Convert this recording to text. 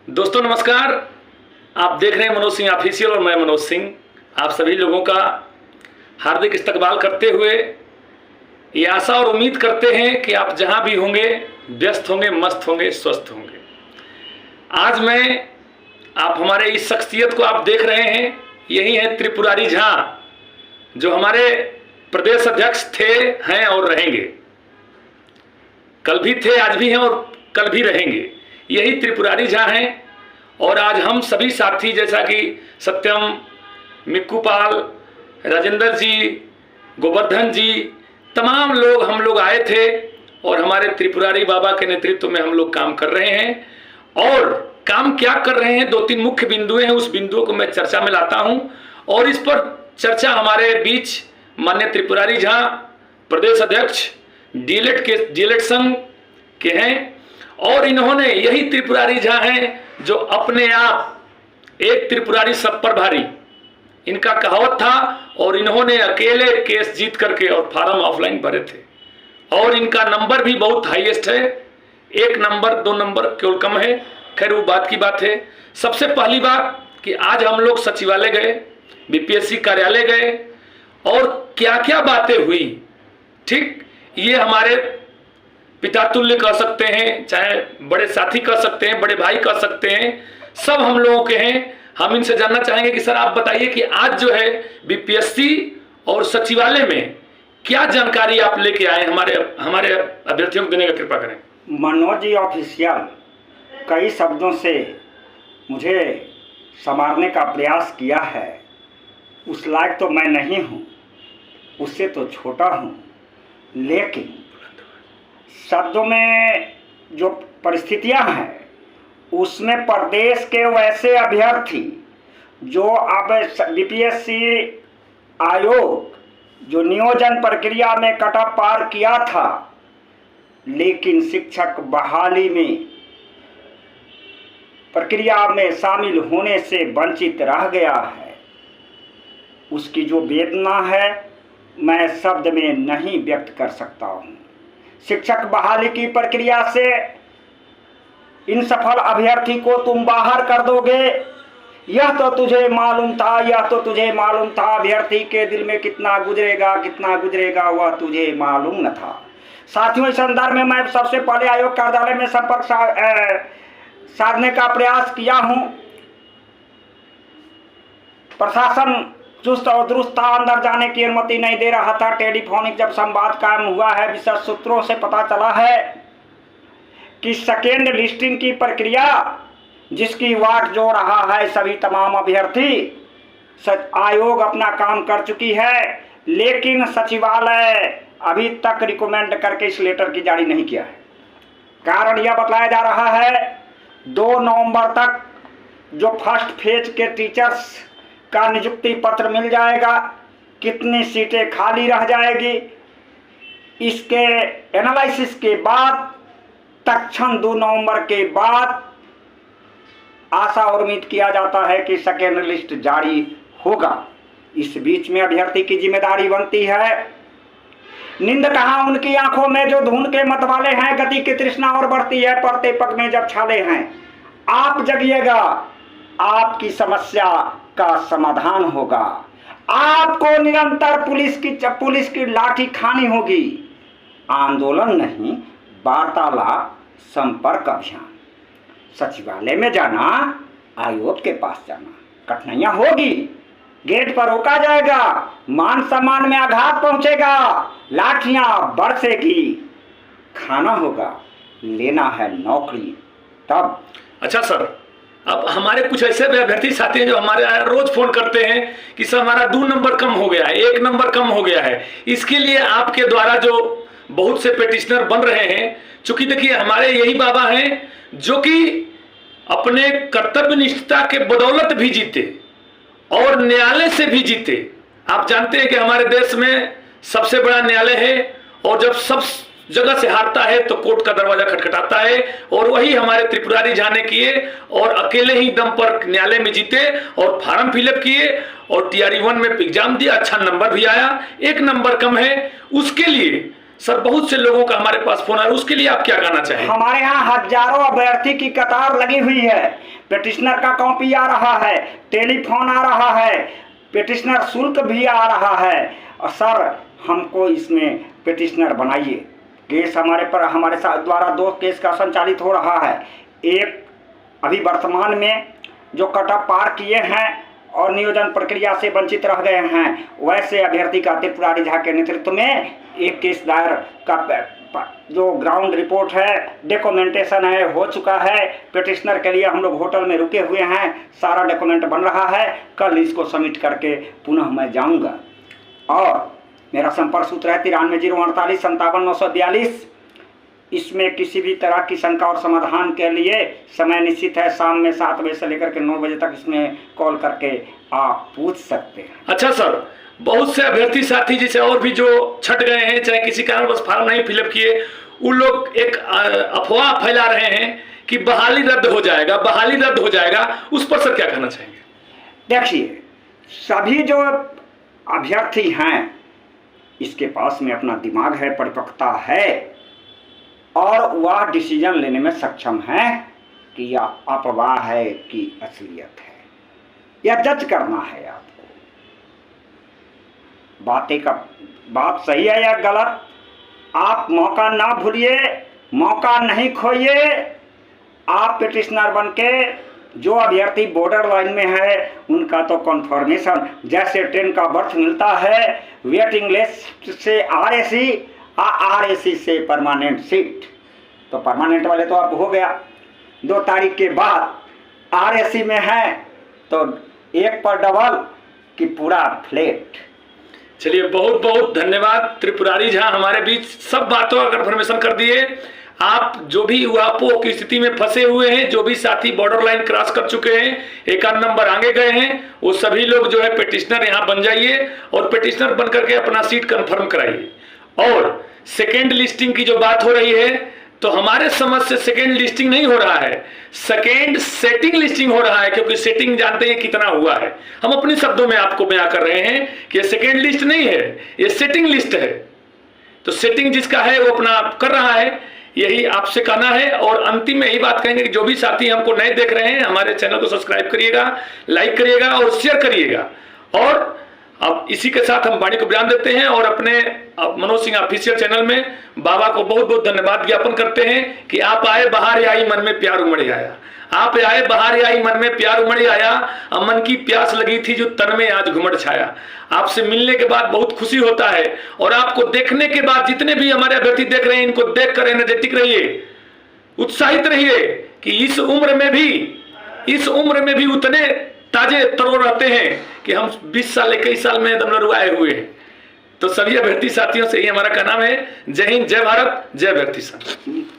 दोस्तों नमस्कार। आप देख रहे हैं मनोज सिंह ऑफिशियल और मैं मनोज सिंह आप सभी लोगों का हार्दिक इस्तकबाल करते हुए ये आशा और उम्मीद करते हैं कि आप जहां भी होंगे व्यस्त होंगे, मस्त होंगे, स्वस्थ होंगे। आज मैं आप हमारे इस शख्सियत को आप देख रहे हैं, यही है त्रिपुरारी झा, जो हमारे प्रदेश अध्यक्ष थे, हैं और रहेंगे। कल भी थे, आज भी हैं और कल भी रहेंगे। यही त्रिपुरारी झा हैं। और आज हम सभी साथी जैसा कि सत्यम, मिक्कू पाल, राजेंद्र जी, गोवर्धन जी, तमाम लोग हम लोग आए थे और हमारे त्रिपुरारी बाबा के नेतृत्व में हम लोग काम कर रहे हैं। और काम क्या कर रहे हैं, 2-3 मुख्य बिंदुएं हैं, उस बिंदुओं को मैं चर्चा में लाता हूं। और इस पर चर्चा हमारे बीच माननीय त्रिपुरारी झा, प्रदेश अध्यक्ष डीएलएड संघ के हैं। और इन्होंने, यही त्रिपुरारी झा हैं जो अपने आप एक त्रिपुरारी सब पर भारी, इनका कहावत था। और इन्होंने अकेले केस जीत करके और फार्म ऑफलाइन भरे थे और इनका नंबर भी बहुत हाईएस्ट है। 1 नंबर 2 नंबर केवल कम है। खैर वो बात की बात है। सबसे पहली बात कि आज हम लोग सचिवालय गए, बीपीएससी कार्यालय गए और क्या क्या बातें हुई, ठीक, ये हमारे पिता तुल्य कह सकते हैं, चाहे बड़े साथी कह सकते हैं, बड़े भाई कह सकते हैं, सब हम लोगों के हैं। हम इनसे जानना चाहेंगे कि सर आप बताइए कि आज जो है बीपीएससी और सचिवालय में क्या जानकारी आप लेके आए, हमारे अभ्यर्थियों को देने का कृपा करें। मनोज जी ऑफिशियल कई शब्दों से मुझे संवारने का प्रयास किया है। उस लायक तो मैं नहीं हूँ, उससे तो छोटा हूँ, लेकिन शब्दों में जो परिस्थितियां हैं उसमें प्रदेश के वैसे अभ्यर्थी जो अब बीपीएससी आयोग जो नियोजन प्रक्रिया में कटअप पार किया था, लेकिन शिक्षक बहाली में प्रक्रिया में शामिल होने से वंचित रह गया है, उसकी जो वेदना है मैं शब्द में नहीं व्यक्त कर सकता हूँ। शिक्षक बहाली की प्रक्रिया से इन सफल अभ्यर्थी को तुम बाहर कर दोगे, यह तो तुझे मालूम था, यह तो तुझे मालूम था। अभ्यर्थी के दिल में कितना गुजरेगा वह तुझे मालूम न था। साथियों, इस संदर्भ में मैं सबसे पहले आयोग कार्यालय में संपर्क साधने का प्रयास किया हूं। प्रशासन चुस्त और दुरुस्त था, अंदर जाने की अनुमति नहीं दे रहा था। टेलीफोनिक जब संवाद कायम हुआ है, विशेष सूत्रों से पता चला है कि सेकेंड लिस्टिंग की प्रक्रिया जिसकी वाट जो रहा है सभी तमाम अभ्यर्थी, आयोग अपना काम कर चुकी है, लेकिन सचिवालय अभी तक रिकमेंड करके इस लेटर की जारी नहीं किया है। कारण यह बताया जा रहा है 2 नवंबर तक जो फर्स्ट फेज के टीचर्स का नियुक्ति पत्र मिल जाएगा, कितनी सीटें खाली रह जाएगी, इसके एनालिसिस के बाद तत्क्षण 2 नवंबर के बाद आशा और उम्मीद किया जाता है कि सेकेंड लिस्ट जारी होगा। इस बीच में अभ्यर्थी की जिम्मेदारी बनती है। नींद कहाँ उनकी आंखों में जो धुन के मत वाले हैं, गति की तृष्णा और बढ़ती है पड़ते पग में जब छाले हैं। आप जगिएगा, आपकी समस्या का समाधान होगा। आपको निरंतर पुलिस की लाठी खानी होगी। आंदोलन नहीं, वार्तालाप, संपर्क अभियान। सचिवालय में जाना, आयोग के पास जाना, कठिनाइयां होगी, गेट पर रोका जाएगा, मान सम्मान में आघात पहुंचेगा, लाठियां बरसेगी, खाना होगा, लेना है नौकरी तब। अच्छा सर, अब हमारे कुछ ऐसे भी अभ्यर्थी साथी हैं जो हमारे रोज फोन करते हैं कि सर हमारा 2 नंबर कम हो गया है, 1 नंबर कम हो गया है। इसके लिए आपके द्वारा जो बहुत से पेटिशनर बन रहे हैं, चूंकि देखिए हमारे यही बाबा हैं जो कि अपने कर्तव्य निष्ठता के बदौलत भी जीते और न्यायालय से भी जीते। आप जानते हैं कि हमारे देश में सबसे बड़ा न्यायालय है और जब सब जगह से हारता है तो कोर्ट का दरवाजा खटखटाता है। और वही हमारे त्रिपुरारी झा ने किए और अकेले ही दम पर न्यायालय में जीते और फार्म फिलअप किए और TRE 1 में एग्जाम दिया, अच्छा नंबर भी आया। 1 नंबर कम है, उसके लिए सर बहुत से लोगों का हमारे पास फोन आया, उसके लिए आप क्या कहना चाहेंगे? हमारे यहाँ हजारों अभ्यर्थी की कतार लगी हुई है। पिटिशनर का कॉपी आ रहा है, टेलीफोन आ रहा है, पिटिशनर शुल्क भी आ रहा है। और सर हमको इसमें पिटिशनर बनाइए। केस हमारे साथ द्वारा 2 केस का संचालित हो रहा है। एक अभी वर्तमान में जो कटअप पार किए हैं और नियोजन प्रक्रिया से वंचित रह गए हैं, वैसे अभ्यर्थी का त्रिपुरारी झा के नेतृत्व में एक केस दायर का जो ग्राउंड रिपोर्ट है, डॉक्यूमेंटेशन है, हो चुका है। पिटिशनर के लिए हम लोग होटल में रुके हुए हैं, सारा डॉक्यूमेंट बन रहा है। कल इसको सबमिट करके पुनः मैं जाऊंगा। और मेरा संपर्क सूत्र है 93-048-57-942। इसमें किसी भी तरह की शंका और समाधान के लिए समय निश्चित है, शाम में 7 बजे से लेकर के 9 बजे तक इसमें कॉल करके आप पूछ सकते हैं। अच्छा सर, बहुत से अभ्यर्थी साथी जैसे और भी जो छट गए हैं, चाहे किसी कारण बस फॉर्म नहीं फिलअप किए, उन लोग एक अफवाह फैला रहे हैं कि बहाली रद्द हो जाएगा, बहाली रद्द हो जाएगा, उस पर सर क्या कहना चाहेंगे? देखिए, सभी जो अभ्यर्थी हैं इसके पास में अपना दिमाग है, परिपक्वता है और वह डिसीजन लेने में सक्षम है कि यह अफवाह है कि असलियत है। यह जज करना है आपको। बात सही है या गलत, आप मौका ना भूलिए, मौका नहीं खोइए। आप पिटिशनर बनके जो अभ्यर्थी बॉर्डर लाइन में है उनका तो कन्फर्मेशन, जैसे ट्रेन का बर्थ मिलता है, वेटिंग लिस्ट से आरएसी, आरएसी से परमानेंट सीट, तो परमानेंट वाले तो अब हो गया। 2 तारीख के बाद आरएसी में है तो 1 पर डबल की पूरा फ्लैट। चलिए, बहुत बहुत धन्यवाद त्रिपुरारी झा, हमारे बीच सब बातों का कन्फर्मेशन कर दिए। आप जो भी उहापोह की स्थिति में फंसे हुए हैं, जो भी साथी बॉर्डर लाइन क्रॉस कर चुके हैं, 1 नंबर आगे गए हैं, वो सभी लोग जो है पिटिशनर यहाँ बन जाइए और पिटिशनर बन करके अपना सीट कंफर्म कराइए। और सेकेंड लिस्टिंग की जो बात हो रही है, तो हमारे समझ से सेकेंड लिस्टिंग नहीं हो रहा है, सेकेंड सेटिंग लिस्टिंग हो रहा है, क्योंकि सेटिंग जानते हैं कितना हुआ है। हम अपने शब्दों में आपको बयां कर रहे हैं कि ये सेकेंड लिस्ट नहीं है, ये सेटिंग लिस्ट है। तो सेटिंग जिसका है वो अपना कर रहा है, यही आपसे कहना है। और अंतिम में यही बात कहेंगे कि जो भी साथी हमको नए देख रहे हैं, हमारे चैनल को सब्सक्राइब करिएगा, लाइक करिएगा और शेयर करिएगा। और अब इसी के साथ हम वाणी को बयान देते हैं और अपने मनोज सिंह ऑफिशियल चैनल में बाबा को बहुत बहुत धन्यवाद ज्ञापन करते हैं कि आप आए बाहर आई मन में प्यार उमड़ आया, आप आए बाहर आई मन में प्यार उमड़ आया, मन की प्यास लगी थी जो तन में आज घुमड़ छाया। आपसे मिलने के बाद बहुत खुशी होता है और आपको देखने के बाद जितने भी हमारे अभ्यर्थी देख रहे हैं, इनको देखकर एनर्जेटिक रहिए, उत्साहित रहिए कि इस उम्र में भी उतने ताजे तरोड़ रहते हैं कि हम 20 साल 21 साल में एकदम लरुआए हुए हैं। तो सभी अभ्यर्थी साथियों से ही हमारा कहना है, जय हिंद, जय भारत, जय अभ्यर्थी साथी।